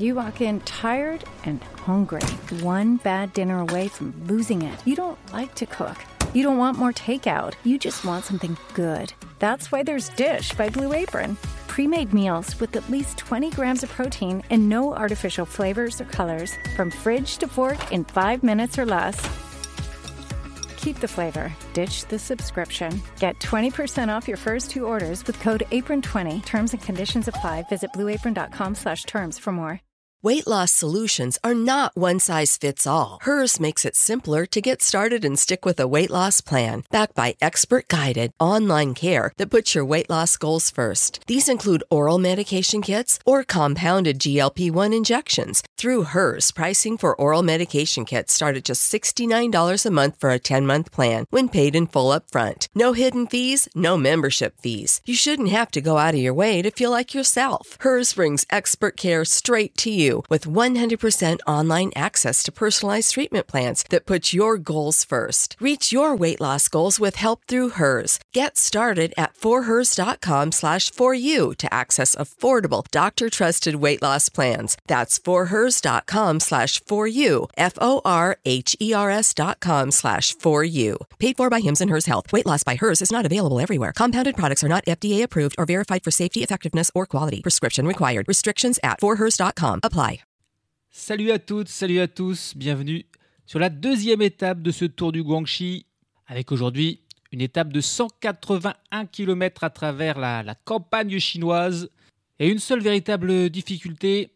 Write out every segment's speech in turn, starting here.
You walk in tired and hungry, one bad dinner away from losing it. You don't like to cook. You don't want more takeout. You just want something good. That's why there's Dish by Blue Apron. Pre-made meals with at least 20 grams of protein and no artificial flavors or colors. From fridge to fork in 5 minutes or less. Keep the flavor. Ditch the subscription. Get 20% off your first 2 orders with code APRON20. Terms and conditions apply. Visit blueapron.com/terms for more. Weight loss solutions are not one size fits all. Hers makes it simpler to get started and stick with a weight loss plan, backed by expert-guided online care that puts your weight loss goals first. These include oral medication kits or compounded GLP-1 injections. Through Hers, pricing for oral medication kits start at just $69 a month for a 10-month plan when paid in full upfront. No hidden fees, no membership fees. You shouldn't have to go out of your way to feel like yourself. Hers brings expert care straight to you with 100% online access to personalized treatment plans that put your goals first. Reach your weight loss goals with help through Hers. Get started at forhers.com/4u to access affordable, doctor-trusted weight loss plans. That's forhers.com/4u, forhers.com/4u. Paid for by Hims & Hers Health. Weight loss by Hers is not available everywhere. Compounded products are not FDA approved or verified for safety, effectiveness, or quality. Prescription required. Restrictions at forhers.com apply. Salut à toutes, salut à tous, bienvenue sur la deuxième étape de ce Tour du Guangxi, avec aujourd'hui une étape de 181 km à travers la campagne chinoise. Et une seule véritable difficulté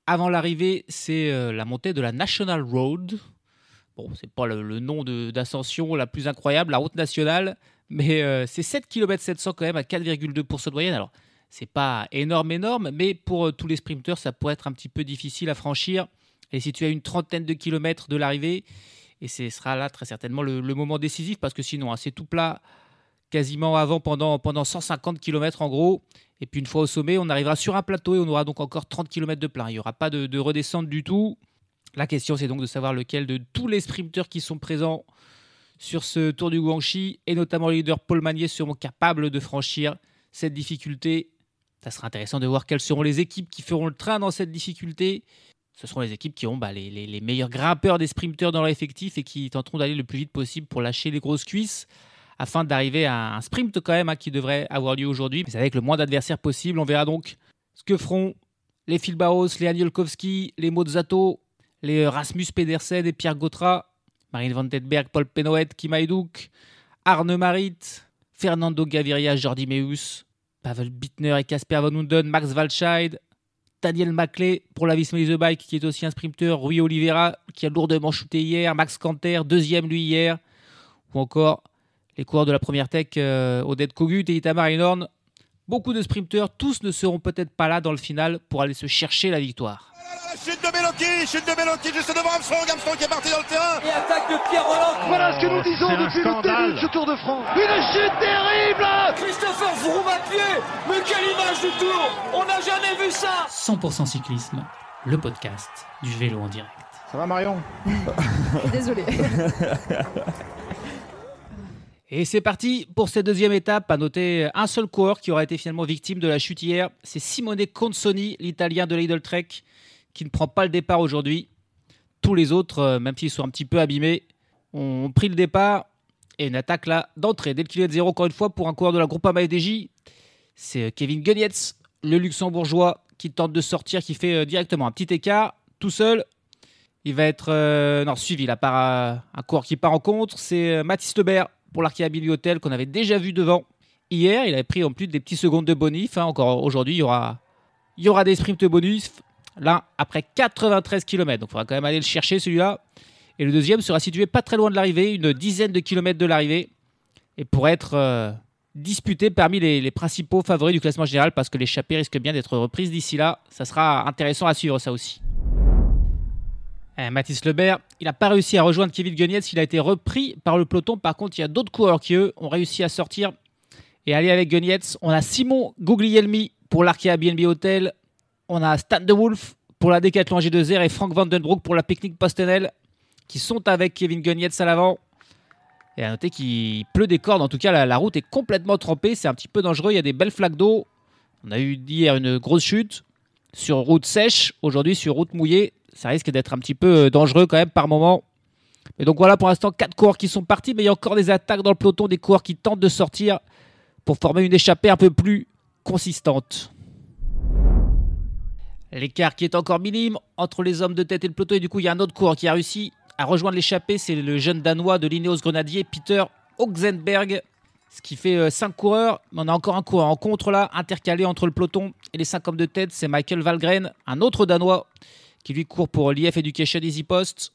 avant l'arrivée, c'est la montée de la National Road. Bon, c'est pas le nom d'ascension la plus incroyable, la route nationale, mais c'est 7 km 700 quand même à 4,2% de moyenne. Alors, c'est pas énorme, mais pour tous les sprinteurs, ça pourrait être un petit peu difficile à franchir. Et si tu as une trentaine de kilomètres de l'arrivée, et ce sera là très certainement le moment décisif, parce que sinon, c'est tout plat quasiment avant pendant 150 km en gros. Et puis une fois au sommet, on arrivera sur un plateau et on aura donc encore 30 km de plein. Il n'y aura pas de redescente du tout. La question, c'est donc de savoir lequel de tous les sprinteurs qui sont présents sur ce Tour du Guangxi, et notamment le leader Paul Magnier, seront capables de franchir cette difficulté. Ça sera intéressant de voir quelles seront les équipes qui feront le train dans cette difficulté. Ce seront les équipes qui ont les meilleurs grimpeurs des sprinteurs dans leur effectif et qui tenteront d'aller le plus vite possible pour lâcher les grosses cuisses afin d'arriver à un sprint quand même qui devrait avoir lieu aujourd'hui, mais avec le moins d'adversaires possible. On verra donc ce que feront les Phil Bauhaus, les Aniolkowski, les Mozzato, les Rasmus Pedersen et Pierre Gautra, Marine Vandenberg, Paul Penhoet, Kim Hajduk, Arne Marit, Fernando Gaviria, Jordi Meeus, Pavel Bittner et Casper Van Hunden, Max Walscheid, Daniel Maclay pour la Visma Lease Bike qui est aussi un sprinter, Rui Oliveira qui a lourdement shooté hier, Max Canter, deuxième lui hier, ou encore les coureurs de la première tech, Oded Kogut et Itamar Einhorn. Beaucoup de sprinteurs, tous ne seront peut-être pas là dans le final pour aller se chercher la victoire. Chute de Bellocchi juste devant Armstrong qui est parti dans le terrain. Et attaque de Pierre Roland. Voilà ce que nous disons depuis le début de ce Tour de France. Une chute terrible. Christopher Froome à pied. Mais quelle image du Tour. On n'a jamais vu ça. 100% cyclisme, le podcast du vélo en direct. Ça va Marion? Désolé. Et c'est parti pour cette deuxième étape. À noter un seul coureur qui aura été finalement victime de la chute hier. C'est Simone Consoni, l'Italien de Lidl Trek, qui ne prend pas le départ aujourd'hui. Tous les autres, même s'ils sont un petit peu abîmés, ont pris le départ. Et une attaque là d'entrée dès le kilomètre 0, encore une fois, pour un coureur de la Groupama FDJ. C'est Kevin Gunietz, le luxembourgeois, qui tente de sortir, qui fait directement un petit écart, tout seul. Il va être suivi là, par un coureur qui part en contre. C'est Mathis Lebert pour l'Arkea Bibliothèque qu'on avait déjà vu devant. Hier, il avait pris en plus des petites secondes de bonus. Encore aujourd'hui, il y aura des sprints bonus. Là, après 93 km. Donc, il faudra quand même aller le chercher, celui-là. Et le deuxième sera situé pas très loin de l'arrivée, une dizaine de kilomètres de l'arrivée. Et pour être disputé parmi les principaux favoris du classement général, parce que l'échappée risque bien d'être reprise d'ici là. Ça sera intéressant à suivre, ça aussi. Mathis Lebert, il n'a pas réussi à rejoindre Kevin Gunietz. Il a été repris par le peloton. Par contre, il y a d'autres coureurs qui, eux, ont réussi à sortir et aller avec Gunietz. On a Simon Guglielmi pour l'Arkea BNB Hotel. On a Stan de Wolf pour la Decathlon G2R et Frank Vandenbroek pour la Picnic Postenel qui sont avec Kevin Gunietz à l'avant. Et à noter qu'il pleut des cordes. En tout cas, la route est complètement trempée. C'est un petit peu dangereux. Il y a des belles flaques d'eau. On a eu hier une grosse chute. sur route sèche. Aujourd'hui, sur route mouillée, ça risque d'être un petit peu dangereux quand même par moment. Et donc voilà, pour l'instant, 4 coureurs qui sont partis, mais il y a encore des attaques dans le peloton, des coureurs qui tentent de sortir pour former une échappée un peu plus consistante. L'écart qui est encore minime entre les hommes de tête et le peloton, et du coup, il y a un autre coureur qui a réussi à rejoindre l'échappée, c'est le jeune Danois de l'Ineos Grenadier, Peter Oxenberg, ce qui fait 5 coureurs. On a encore un coureur en contre là, intercalé entre le peloton et les 5 hommes de tête, c'est Michael Valgren, un autre Danois qui lui court pour l'IF Education Easy Post.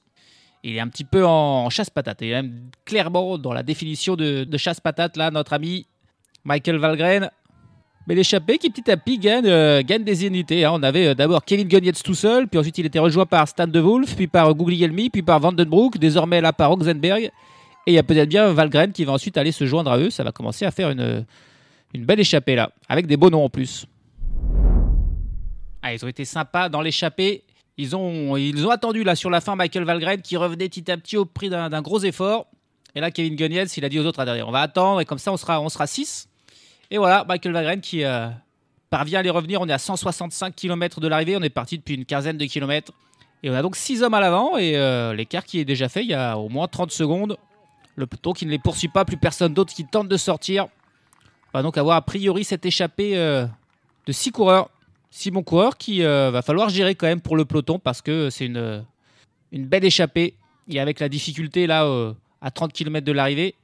Il est un petit peu en chasse-patate, il est même clairement dans la définition de chasse-patate là, notre ami Michael Valgren. Mais l'échappée qui petit à petit gagne des unités. On avait d'abord Kevin Guenietz tout seul, puis ensuite il était rejoint par Stan de Wolf, puis par Guglielmi, puis par Vandenbroek, désormais là par Oxenberg. Et il y a peut-être bien Valgren qui va ensuite aller se joindre à eux. Ça va commencer à faire une belle échappée là, avec des beaux noms en plus. Ils ont été sympas dans l'échappée. Ils ont attendu là sur la fin Michael Valgren qui revenait petit à petit au prix d'un gros effort. Et là Kevin Guenietz, il a dit aux autres, on va attendre et comme ça on sera 6. Et voilà, Michael Valgren qui parvient à les revenir. On est à 165 km de l'arrivée, on est parti depuis une quinzaine de kilomètres. Et on a donc 6 hommes à l'avant et l'écart qui est déjà fait il y a au moins 30 secondes. Le peloton qui ne les poursuit pas, plus personne d'autre qui tente de sortir. On va donc avoir a priori cette échappée de 6 coureurs. 6 bons coureurs qui va falloir gérer quand même pour le peloton parce que c'est une belle échappée. Et avec la difficulté là à 30 km de l'arrivée,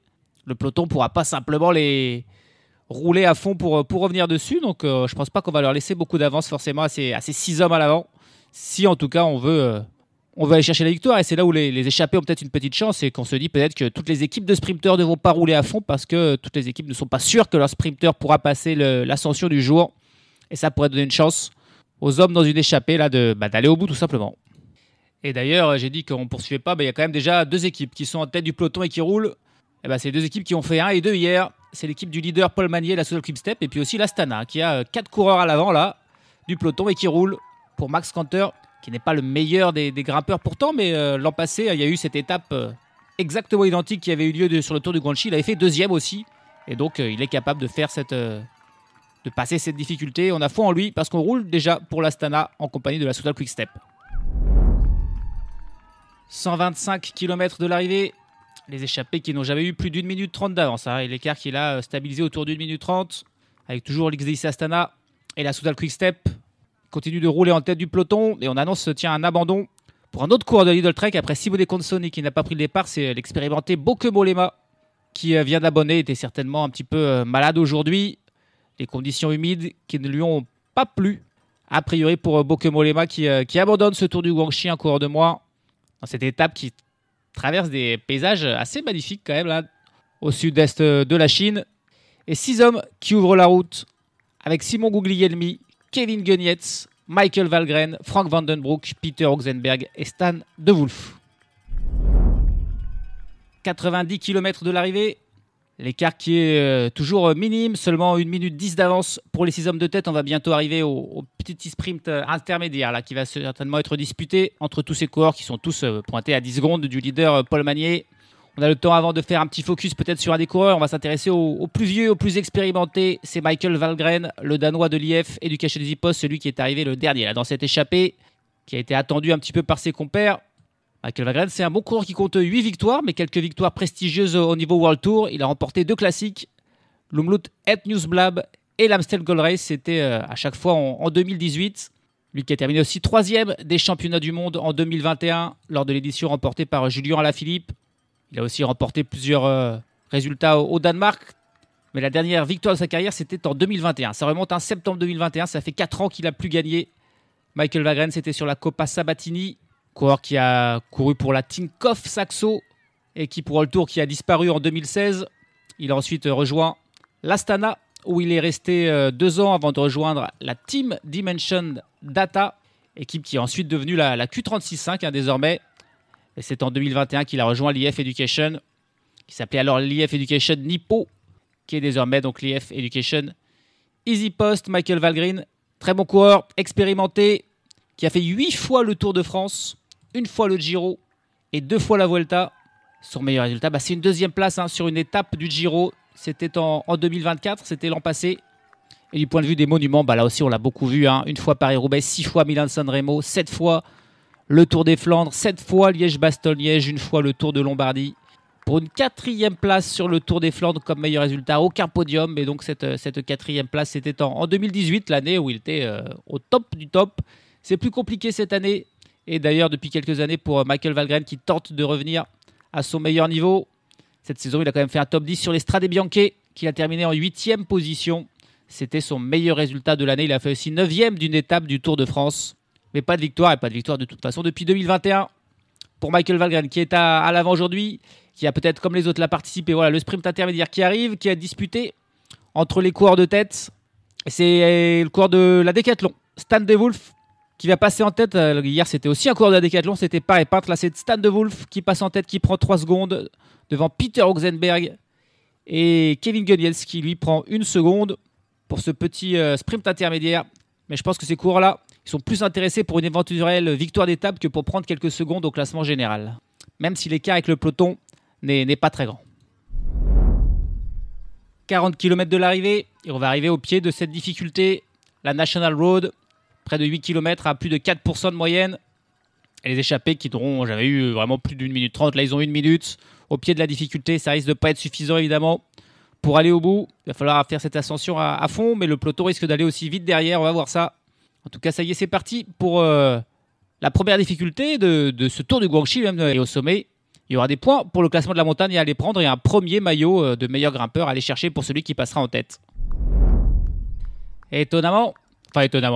le peloton ne pourra pas simplement les rouler à fond pour revenir dessus. Donc je ne pense pas qu'on va leur laisser beaucoup d'avance forcément à ces 6 hommes à l'avant. Si en tout cas on veut aller chercher la victoire. Et c'est là où les échappés ont peut-être une petite chance et qu'on se dit peut-être que toutes les équipes de sprinteurs ne vont pas rouler à fond parce que toutes les équipes ne sont pas sûres que leur sprinter pourra passer l'ascension du jour. Et ça pourrait donner une chance aux hommes dans une échappée là, d'aller au bout tout simplement. Et d'ailleurs, j'ai dit qu'on ne poursuivait pas, mais il y a quand même déjà 2 équipes qui sont en tête du peloton et qui roulent. Et c'est les 2 équipes qui ont fait 1 et 2 hier. C'est l'équipe du leader Paul Magnier, la Soudal Quick-Step, et puis aussi l'Astana, qui a 4 coureurs à l'avant là, du peloton et qui roule pour Max Kanter, qui n'est pas le meilleur des grimpeurs pourtant, mais l'an passé, il y a eu cette étape exactement identique qui avait eu lieu sur le Tour du Guangxi. Il avait fait 2e aussi, et donc il est capable de faire de passer cette difficulté. On a foi en lui parce qu'on roule déjà pour l'Astana en compagnie de la Soudal Quick-Step. 125 km de l'arrivée. Les échappés qui n'ont jamais eu plus d'1 minute 30 d'avance. Et l'écart qui est là stabilisé autour d'1 minute 30 avec toujours l'XDC Astana et la Soudal Quick-Step continue de rouler en tête du peloton. Et on annonce un abandon pour un autre coureur de Lidl Trek après Simone Consoni qui n'a pas pris le départ. C'est l'expérimenté Bauke Mollema qui vient d'abonner. Était certainement un petit peu malade aujourd'hui. Les conditions humides qui ne lui ont pas plu. A priori pour Bauke Mollema qui abandonne ce Tour du Guangxi, un coureur de moins. Dans cette étape qui traverse des paysages assez magnifiques quand même là, au sud-est de la Chine. Et 6 hommes qui ouvrent la route avec Simon Guglielmi, Kevin Guenietz, Michael Valgren, Frank Vandenbroek, Peter Oxenberg et Stan de Wolf. 90 km de l'arrivée. L'écart qui est toujours minime, seulement 1 minute 10 d'avance pour les 6 hommes de tête. On va bientôt arriver au petit sprint intermédiaire là, qui va certainement être disputé entre tous ces coureurs qui sont tous pointés à 10 secondes du leader Paul Magnier. On a le temps avant de faire un petit focus peut-être sur un des coureurs. On va s'intéresser au plus vieux, au plus expérimenté. C'est Michael Valgren, le Danois de l'IF Education Easy Post, celui qui est arrivé le dernier là, dans cette échappée, qui a été attendu un petit peu par ses compères. Michael Valgren, c'est un bon coureur qui compte 8 victoires, mais quelques victoires prestigieuses au niveau World Tour. Il a remporté 2 classiques, l'Umlaut Het Nieuwsblad et l'Amstel Gold Race. C'était à chaque fois en 2018. Lui qui a terminé aussi 3e des championnats du monde en 2021 lors de l'édition remportée par Julien Alaphilippe. Il a aussi remporté plusieurs résultats au Danemark. Mais la dernière victoire de sa carrière, c'était en 2021. Ça remonte à septembre 2021. Ça fait 4 ans qu'il n'a plus gagné. Michael Valgren, c'était sur la Coppa Sabatini. Coureur qui a couru pour la Tinkoff Saxo, équipe World Tour qui a disparu en 2016. Il a ensuite rejoint l'Astana, où il est resté 2 ans avant de rejoindre la Team Dimension Data, équipe qui est ensuite devenue la Q36.5 désormais. Et c'est en 2021 qu'il a rejoint l'IF Education, qui s'appelait alors l'IF Education Nippo, qui est désormais donc l'IF Education Easy Post. Michael Valgren, très bon coureur, expérimenté, qui a fait 8 fois le Tour de France, 1 fois le Giro et 2 fois la Vuelta. Son meilleur résultat, c'est une 2e place sur une étape du Giro. C'était en 2024, c'était l'an passé. Et du point de vue des monuments, là aussi on l'a beaucoup vu. Une fois Paris-Roubaix, 6 fois Milan-San Remo, 7 fois le Tour des Flandres, 7 fois Liège-Bastogne-Liège, une fois le Tour de Lombardie. Pour une 4e place sur le Tour des Flandres comme meilleur résultat, aucun podium. Mais donc cette 4e place, c'était en 2018, l'année où il était au top du top. C'est plus compliqué cette année. Et d'ailleurs, depuis quelques années, pour Michael Valgren qui tente de revenir à son meilleur niveau. Cette saison, il a quand même fait un top 10 sur les Strade Bianche, qu'il a terminé en 8e position. C'était son meilleur résultat de l'année. Il a fait aussi 9e d'une étape du Tour de France. Mais pas de victoire, et pas de victoire de toute façon depuis 2021. Pour Michael Valgren, qui est à l'avant aujourd'hui, qui a peut-être, comme les autres, l'a participé. Voilà, le sprint intermédiaire qui arrive, qui a disputé entre les coureurs de tête. C'est le coureur de la Décathlon, Stan De Wulf, qui va passer en tête. Hier, c'était aussi un coureur de la Décathlon, c'était pareil. Là, c'est Stan De Wulf qui passe en tête, qui prend 3 secondes devant Peter Oxenberg. Et Kevin Gunnels qui lui prend 1 seconde pour ce petit sprint intermédiaire. Mais je pense que ces coureurs-là, ils sont plus intéressés pour une éventuelle victoire d'étape que pour prendre quelques secondes au classement général. Même si l'écart avec le peloton n'est pas très grand. 40 km de l'arrivée, et on va arriver au pied de cette difficulté, la National Road, près de 8 km à plus de 4% de moyenne. Et les échappés qui n'auront jamais eu vraiment plus d'1 minute 30, là ils ont 1 minute. Au pied de la difficulté, ça risque de ne pas être suffisant évidemment pour aller au bout. Il va falloir faire cette ascension à fond, mais le peloton risque d'aller aussi vite derrière, on va voir ça. En tout cas, ça y est, c'est parti pour la première difficulté de ce Tour du Guangxi. Même, et au sommet, il y aura des points pour le classement de la montagne à aller prendre et un premier maillot de meilleur grimpeur à aller chercher pour celui qui passera en tête. Et étonnamment,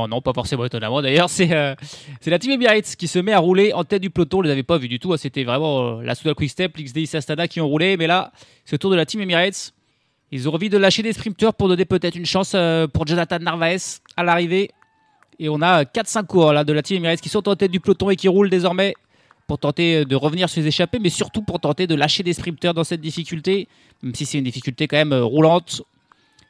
non, pas forcément étonnamment d'ailleurs, c'est la Team Emirates qui se met à rouler en tête du peloton. On ne les avait pas vus du tout, c'était vraiment la Soudal Quick-Step, l'XDI Astana qui ont roulé. Mais là, ce Tour de la Team Emirates, ils ont envie de lâcher des sprinteurs pour donner peut-être une chance pour Jonathan Narvaez à l'arrivée. Et on a 4-5 coureurs là, de la Team Emirates qui sont en tête du peloton et qui roulent désormais pour tenter de revenir sur les échappées, mais surtout pour tenter de lâcher des sprinteurs dans cette difficulté, même si c'est une difficulté quand même roulante.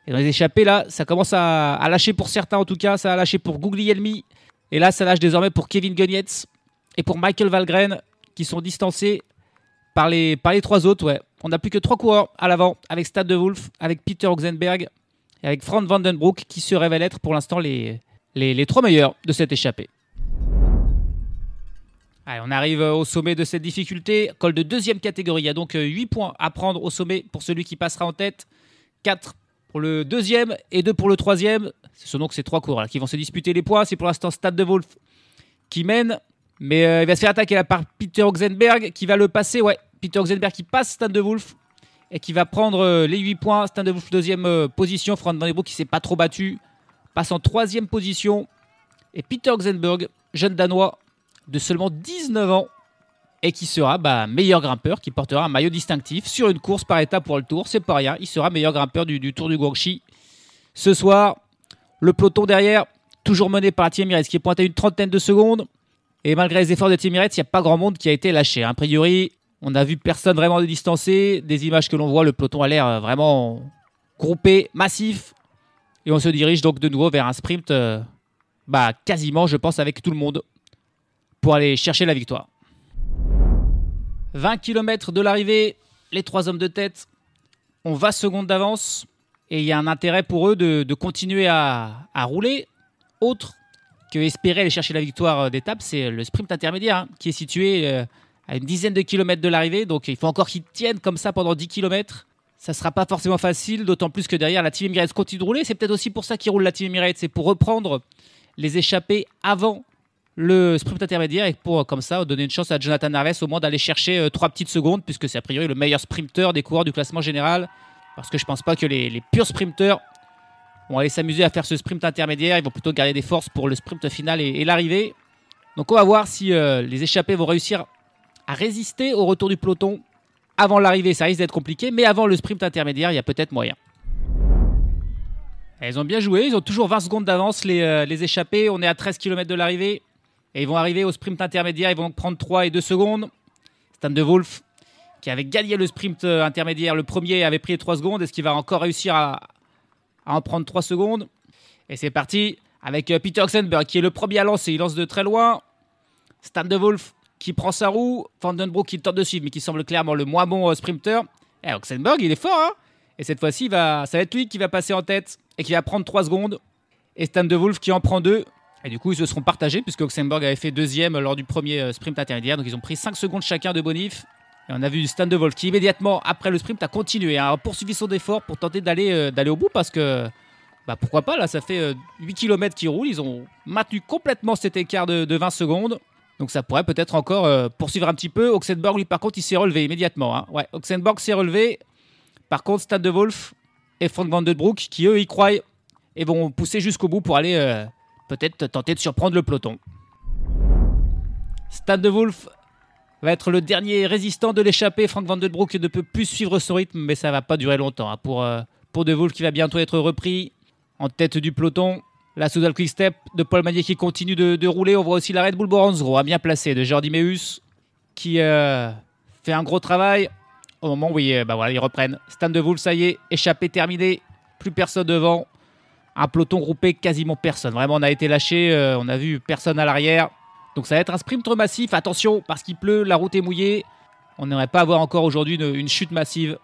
Et dans les échappées, là, ça commence à lâcher pour certains en tout cas, ça a lâché pour Guglielmi. Et là, ça lâche désormais pour Kevin Gunnels et pour Michael Valgren qui sont distancés par les 3 autres. Ouais. On n'a plus que 3 coureurs à l'avant, avec Stan De Wulf, avec Peter Oxenberg et avec Frank Vandenbroek qui se révèlent être pour l'instant les 3 meilleurs de cette échappée. Allez, on arrive au sommet de cette difficulté. Col de 2e catégorie. Il y a donc 8 points à prendre au sommet pour celui qui passera en tête. 4 pour le 2e et 2 pour le 3e. Ce sont donc ces 3 coureurs là qui vont se disputer les points. C'est pour l'instant Stan De Wulf qui mène. Mais il va se faire attaquer là par Peter Oxenberg qui va le passer. Ouais, Peter Oxenberg qui passe Stan De Wulf et qui va prendre les 8 points. Stan De Wulf 2e position. Frank Vandenbroek qui ne s'est pas trop battu passe en 3e position. Et Peter Oxenberg, jeune Danois de seulement 19 ans, et qui sera meilleur grimpeur, qui portera un maillot distinctif sur une course par étape pour le Tour. C'est pas rien, il sera meilleur grimpeur du Tour du Guangxi. Ce soir, le peloton derrière, toujours mené par la Team Emirates, qui est pointé à une 30aine de secondes. Et malgré les efforts de Team Emirates, il n'y a pas grand monde qui a été lâché. A priori, on n'a vu personne vraiment de distancé. Des images que l'on voit, le peloton a l'air vraiment groupé, massif. Et on se dirige donc de nouveau vers un sprint quasiment, je pense, avec tout le monde pour aller chercher la victoire. 20 km de l'arrivée, les 3 hommes de tête ont 20 secondes d'avance. Et il y a un intérêt pour eux de continuer à rouler. Autre que espérer aller chercher la victoire d'étape, c'est le sprint intermédiaire qui est situé à une dizaine de kilomètres de l'arrivée. Donc il faut encore qu'ils tiennent comme ça pendant 10 km. Ça ne sera pas forcément facile, d'autant plus que derrière, la Team Emirates continue de rouler. C'est peut-être aussi pour ça qu'ils roulent la Team Emirates. C'est pour reprendre les échappées avant le sprint intermédiaire et pour, comme ça, donner une chance à Jonathan Narvaez au moins d'aller chercher 3 petites secondes, puisque c'est a priori le meilleur sprinter des coureurs du classement général. Parce que je ne pense pas que les purs sprinters vont aller s'amuser à faire ce sprint intermédiaire. Ils vont plutôt garder des forces pour le sprint final et l'arrivée. Donc on va voir si les échappés vont réussir à résister au retour du peloton. Avant l'arrivée, ça risque d'être compliqué, mais avant le sprint intermédiaire, il y a peut-être moyen. Et ils ont bien joué, ils ont toujours 20 secondes d'avance, les échappés. On est à 13 km de l'arrivée. Et ils vont arriver au sprint intermédiaire, ils vont donc prendre 3 et 2 secondes. Stan De Wulf, qui avait gagné le sprint intermédiaire, le premier avait pris les 3 secondes. Est-ce qu'il va encore réussir à en prendre 3 secondes? Et c'est parti avec Peter Oxenberg, qui est le premier à lancer. Il lance de très loin. Stan De Wulf, qui prend sa roue. Vandenbroek qui tente de suivre, mais qui semble clairement le moins bon sprinter. Et Oxenberg, il est fort, hein. Et cette fois-ci, ça va être lui qui va passer en tête et qui va prendre 3 secondes. Et Stan de Wolf qui en prend 2. Et du coup, ils se seront partagés puisque Oxenborg avait fait 2e lors du premier sprint intermédiaire. Donc, ils ont pris 5 secondes chacun de bonif. Et on a vu Stan de Wolf qui, immédiatement après le sprint, a continué, a poursuivi son effort pour tenter d'aller au bout parce que, pourquoi pas, là, ça fait 8 km qu'ils roulent. Ils ont maintenu complètement cet écart de 20 secondes. Donc, ça pourrait peut-être encore poursuivre un petit peu. Oxenborg, lui, par contre, il s'est relevé immédiatement. Hein. Ouais, Oxenborg s'est relevé. Par contre, Stan de Wolf et Frank Van Den Broek, qui eux y croient et vont pousser jusqu'au bout pour aller peut-être tenter de surprendre le peloton. Stan de Wolf va être le dernier résistant de l'échappée. Frank Van Den Broek ne peut plus suivre son rythme, mais ça ne va pas durer longtemps. Hein. Pour de Wolf qui va bientôt être repris en tête du peloton. La Soudal Quick Step de Paul Magnier qui continue de rouler. On voit aussi la Red Bull Boransgro, bien placée, de Jordi Meus qui fait un gros travail. Au moment où ils reprennent. Stan de Wolf, ça y est, échappé terminé. Plus personne devant. Un peloton groupé, quasiment personne. Vraiment, on a été lâché. On a vu personne à l'arrière. Donc ça va être un sprint massif. Attention, parce qu'il pleut, la route est mouillée. On n'aimerait pas avoir encore aujourd'hui une chute massive.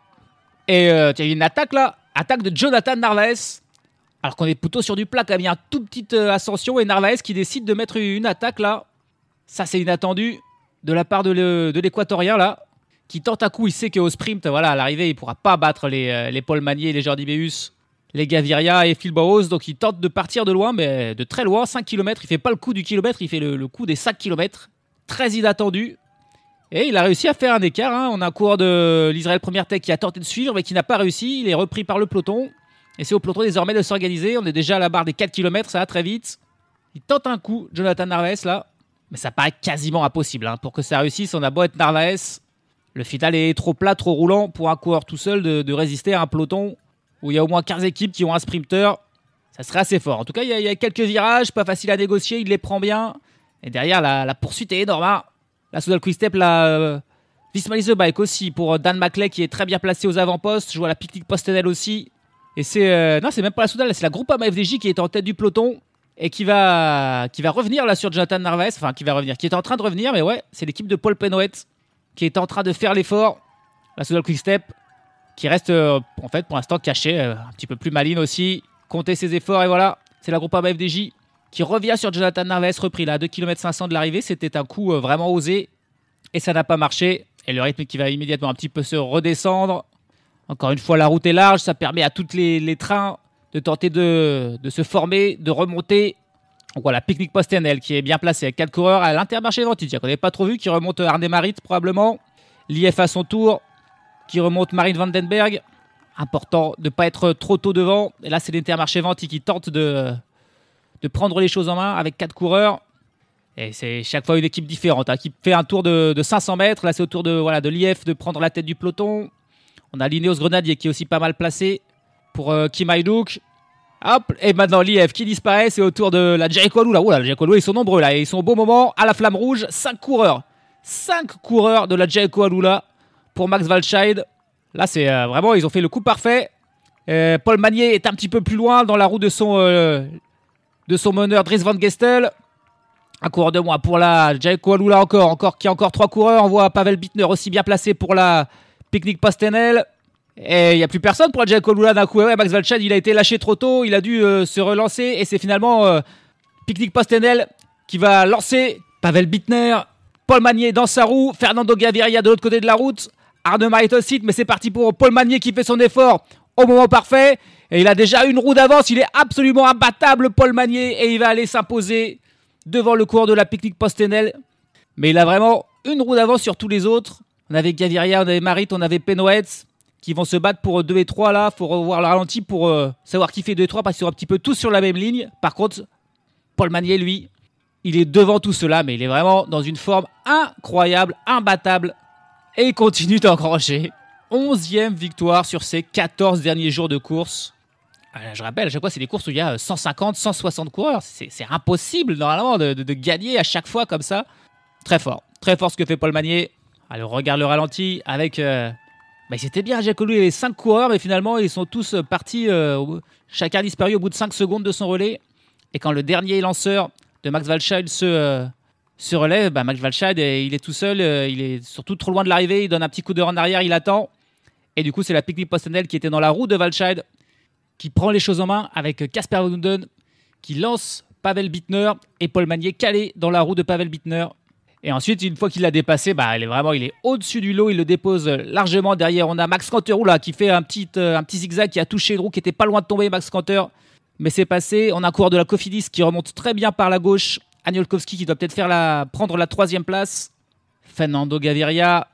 Et il y a une attaque là. Attaque de Jonathan Narvaez. Alors qu'on est plutôt sur du plat quand même. Il y a une toute petite ascension. Et Narvaez qui décide de mettre une attaque là. Ça, c'est inattendu de la part de l'équatorien là. Qui tente un coup, il sait qu'au sprint, voilà, à l'arrivée, il ne pourra pas battre les Paul Magnier, les Jordi Meus, les Gaviria et Phil Bauhaus. Donc il tente de partir de loin, mais de très loin, 5 km. Il ne fait pas le coup du kilomètre, il fait le coup des 5 km. Très inattendu. Et il a réussi à faire un écart. Hein. On a un coureur de l'Israël Première Tech qui a tenté de suivre, mais qui n'a pas réussi. Il est repris par le peloton. Et c'est au peloton désormais de s'organiser. On est déjà à la barre des 4 km, ça va très vite. Il tente un coup, Jonathan Narvaez, là. Mais ça paraît quasiment impossible. Hein. Pour que ça réussisse, on a beau être Narvaez. Le final est trop plat, trop roulant pour un coureur tout seul de résister à un peloton où il y a au moins 15 équipes qui ont un sprinter. Ça serait assez fort. En tout cas, il y a quelques virages, pas facile à négocier, il les prend bien. Et derrière, la poursuite est énorme. Hein. La Soudal Quick Step, la Visma Lease Bike aussi pour Dan Maclay qui est très bien placé aux avant-postes. Je vois la Picnic Postenel aussi. Et c'est même pas la Soudal, c'est la Groupama FDJ qui est en tête du peloton et qui va revenir là sur Jonathan Narvaez. Enfin, qui est en train de revenir, mais ouais, c'est l'équipe de Paul Penouet qui est en train de faire l'effort. La Soudal Quick Step qui reste en fait pour l'instant cachée, un petit peu plus maligne aussi, compter ses efforts et voilà, c'est la Groupama FDJ qui revient sur Jonathan Narvaez, repris là à 2 km 500 de l'arrivée. C'était un coup vraiment osé et ça n'a pas marché et le rythme qui va immédiatement un petit peu se redescendre. Encore une fois, la route est large, ça permet à tous les trains de tenter de se former, de remonter. Donc voilà, Picnic Postenel qui est bien placé avec 4 coureurs à l'Intermarché Ventis, qu'on n'avait pas trop vu, qui remonte Arne Marit probablement. L'IF à son tour, qui remonte Marine Vandenberg. Important de ne pas être trop tôt devant. Et là, c'est l'Intermarché Ventis qui tente de prendre les choses en main avec 4 coureurs. Et c'est chaque fois une équipe différente qui fait un tour de 500 mètres. Là, c'est au tour de l'IF de prendre la tête du peloton. On a l'Ineos Grenadier qui est aussi pas mal placé pour Kim Hajduk. Hop, et maintenant l'IF qui disparaît, c'est au tour de la Jericho Alula. Oula, la Jericho Alula, ils sont nombreux là, ils sont au bon moment, à la flamme rouge, 5 coureurs. 5 coureurs de la Jericho Alula pour Max Walscheid. Là, c'est vraiment, ils ont fait le coup parfait. Paul Magnier est un petit peu plus loin dans la roue de son meneur Dries Van Gestel. Un coureur de moins pour la Jericho Alula qui a encore 3 coureurs. On voit Pavel Bittner aussi bien placé pour la Picnic Postenel. Et il n'y a plus personne pour la Jericho Alula d'un coup. Ouais, Max Walscheid, il a été lâché trop tôt. Il a dû se relancer. Et c'est finalement Picnic Postenel qui va lancer Pavel Bittner. Paul Magnier dans sa roue. Fernando Gaviria de l'autre côté de la route. Arne Marit aussi. Mais c'est parti pour Paul Magnier qui fait son effort au moment parfait. Et il a déjà une roue d'avance. Il est absolument imbattable, Paul Magnier. Et il va aller s'imposer devant le coureur de la Picnic Postenel. Mais il a vraiment une roue d'avance sur tous les autres. On avait Gaviria, on avait Marit, on avait Penouet qui vont se battre pour 2 et 3 là. Il faut revoir le ralenti pour savoir qui fait 2 et 3 parce qu'ils sont un petit peu tous sur la même ligne. Par contre, Paul Magnier, lui, il est devant tout cela, mais il est vraiment dans une forme incroyable, imbattable. Et il continue d'engranger 11e victoire sur ses 14 derniers jours de course. Je rappelle, à chaque fois, c'est des courses où il y a 150, 160 coureurs. C'est impossible, normalement, de gagner à chaque fois comme ça. Très fort ce que fait Paul Magnier. Allez, on regarde le ralenti avec... c'était bien, Jericho Alula, il y avait 5 coureurs, mais finalement, ils sont tous partis, chacun disparu au bout de 5 secondes de son relais. Et quand le dernier lanceur de Max Walscheid se relève, Max Walscheid, il est tout seul, il est surtout trop loin de l'arrivée, il donne un petit coup de en arrière, il attend. Et du coup, c'est la Picnic Postendel qui était dans la roue de Walscheid, qui prend les choses en main avec Casper Van Houten, qui lance Pavel Bittner et Paul Magnier calé dans la roue de Pavel Bittner. Et ensuite, une fois qu'il l'a dépassé, il est au-dessus du lot, il le dépose largement. Derrière, on a Max Canterou là, qui fait un petit zigzag, qui a touché une roue qui était pas loin de tomber, Max Canter. Mais c'est passé. On a un coureur de la Cofidis qui remonte très bien par la gauche. Aniolkowski qui doit peut-être prendre la 3e place. Fernando Gaviria,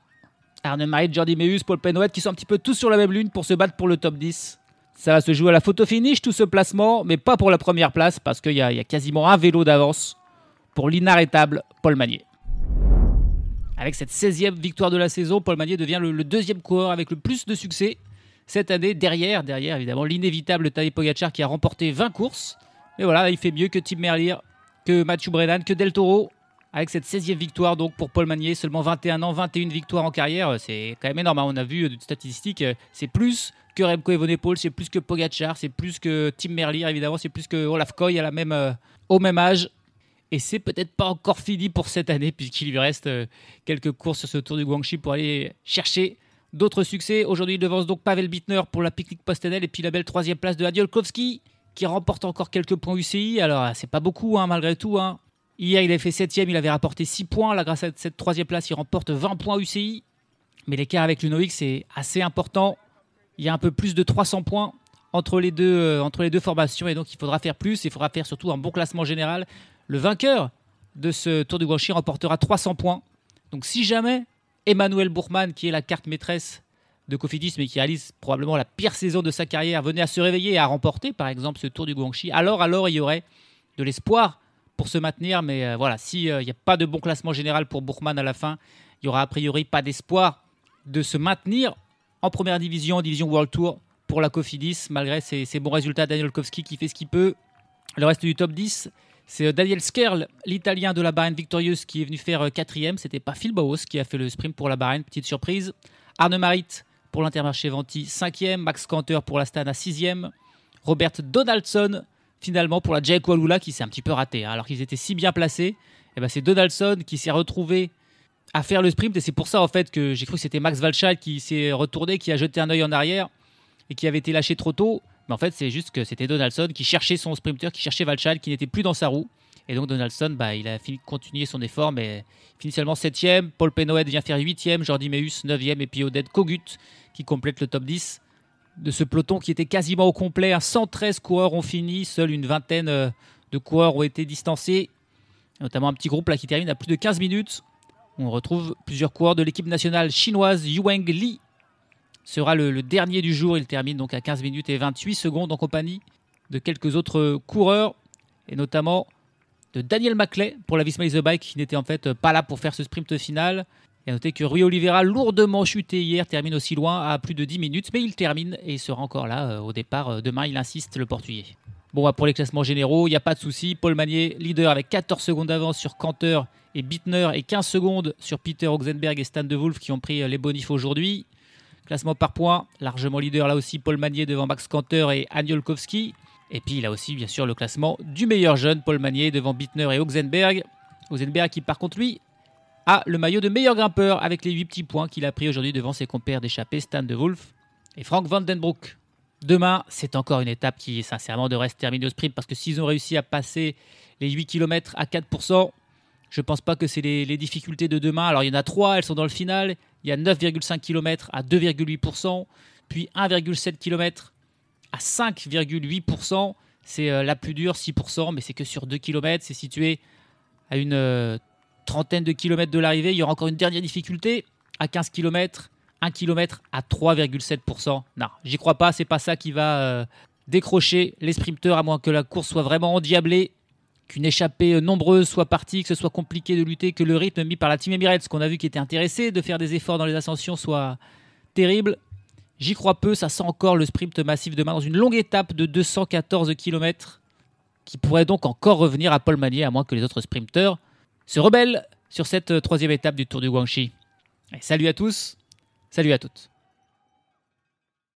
Arne Marit, Jordi Meeus, Paul Penhoet qui sont un petit peu tous sur la même lune pour se battre pour le top 10. Ça va se jouer à la photo finish tout ce placement, mais pas pour la première place parce qu'il y a quasiment un vélo d'avance pour l'inarrêtable Paul Magnier. Avec cette 16e victoire de la saison, Paul Magnier devient le 2e coureur avec le plus de succès cette année. Derrière évidemment, l'inévitable Tadej Pogačar qui a remporté 20 courses. Mais voilà, il fait mieux que Tim Merlier, que Mathieu Brennan, que Del Toro. Avec cette 16e victoire donc pour Paul Magnier, seulement 21 ans, 21 victoires en carrière, c'est quand même énorme. On a vu des statistiques, c'est plus que Remco Evenepoel, c'est plus que Pogačar, c'est plus que Tim Merlier évidemment, c'est plus que Olaf Koy au même âge. Et c'est peut-être pas encore fini pour cette année puisqu'il lui reste quelques courses sur ce Tour du Guangxi pour aller chercher d'autres succès. Aujourd'hui, il devance donc Pavel Bittner pour la Picnic Postendel et puis la belle 3e place de Aniolkowski qui remporte encore quelques points UCI. Alors, c'est pas beaucoup malgré tout. Hier, il avait fait 7e, il avait rapporté 6 points. Là, grâce à cette 3e place, il remporte 20 points UCI. Mais l'écart avec l'Uno-X c'est assez important. Il y a un peu plus de 300 points entre les deux formations et donc il faudra faire plus. Il faudra faire surtout un bon classement général. Le vainqueur de ce Tour du Guangxi remportera 300 points. Donc si jamais Emmanuel Buchmann, qui est la carte maîtresse de Cofidis, mais qui réalise probablement la pire saison de sa carrière, venait à se réveiller et à remporter par exemple ce Tour du Guangxi, alors il y aurait de l'espoir pour se maintenir. Mais voilà, s'il n'y a pas de bon classement général pour Buchmann à la fin, il n'y aura a priori pas d'espoir de se maintenir en première division, en division World Tour pour la Cofidis, malgré ses bons résultats. Aniolkowski qui fait ce qu'il peut. Le reste du top 10, c'est Daniel Skerl, l'Italien de la Bahreïn victorieuse, qui est venu faire 4e. C'était pas Phil Bauhaus qui a fait le sprint pour la Bahreïn, petite surprise. Arne Marit pour l'Intermarché Venti, 5e. Max Canter pour l'Astana, 6e. Robert Donaldson, finalement, pour la Jayco Alula, qui s'est un petit peu raté. Alors qu'ils étaient si bien placés, et c'est Donaldson qui s'est retrouvé à faire le sprint. Et c'est pour ça, en fait, que j'ai cru que c'était Max Walscheid qui s'est retourné, qui a jeté un œil en arrière et qui avait été lâché trop tôt. Mais en fait, c'est juste que c'était Donaldson qui cherchait son sprinter, qui cherchait Walscheid, qui n'était plus dans sa roue. Et donc Donaldson, il a continué son effort, mais il finit seulement 7e. Paul Penhoet vient faire 8e, Jordi Meeus 9e, et puis Oded Kogut qui complète le top 10 de ce peloton qui était quasiment au complet. 113 coureurs ont fini, seule une vingtaine de coureurs ont été distancés, notamment un petit groupe là qui termine à plus de 15 minutes. On retrouve plusieurs coureurs de l'équipe nationale chinoise. Yueng Li sera le dernier du jour. Il termine donc à 15 minutes et 28 secondes en compagnie de quelques autres coureurs, et notamment de Daniel Maclay pour la Visma Lease Bike qui n'était en fait pas là pour faire ce sprint final. Et à noter que Rui Oliveira, lourdement chuté hier, termine aussi loin à plus de 10 minutes, mais il termine et il sera encore là au départ. Demain, il insiste, le Portugais. Bon, pour les classements généraux, il n'y a pas de souci. Paul Magnier, leader avec 14 secondes d'avance sur Canter et Bittner et 15 secondes sur Peter Oxenberg et Stan de Wolf qui ont pris les bonifs aujourd'hui. Classement par points, largement leader là aussi Paul Magnier devant Max Canter et Aniolkowski. Et puis il a aussi bien sûr le classement du meilleur jeune, Paul Magnier devant Bittner et Oxenberg. Oxenberg qui par contre lui a le maillot de meilleur grimpeur avec les 8 petits points qu'il a pris aujourd'hui devant ses compères d'échappée Stan de Wolf et Frank Vandenbroek. Demain, c'est encore une étape qui sincèrement devrait se terminer au sprint parce que s'ils ont réussi à passer les 8 km à 4%, je ne pense pas que c'est les difficultés de demain. Alors il y en a 3, elles sont dans le final. Il y a 9,5 km à 2,8%, puis 1,7 km à 5,8%. C'est la plus dure, 6%, mais c'est que sur 2 km. C'est situé à une trentaine de kilomètres de l'arrivée. Il y aura encore une dernière difficulté à 15 km, 1 km à 3,7%. Non, j'y crois pas, c'est pas ça qui va décrocher les sprinteurs, à moins que la course soit vraiment endiablée, qu'une échappée nombreuse soit partie, que ce soit compliqué de lutter, que le rythme mis par la Team Emirates, qu'on a vu qui était intéressé de faire des efforts dans les ascensions, soit terrible. J'y crois peu, ça sent encore le sprint massif demain dans une longue étape de 214 km qui pourrait donc encore revenir à Paul Magnier, à moins que les autres sprinteurs se rebellent sur cette troisième étape du Tour du Guangxi. Et salut à tous, salut à toutes.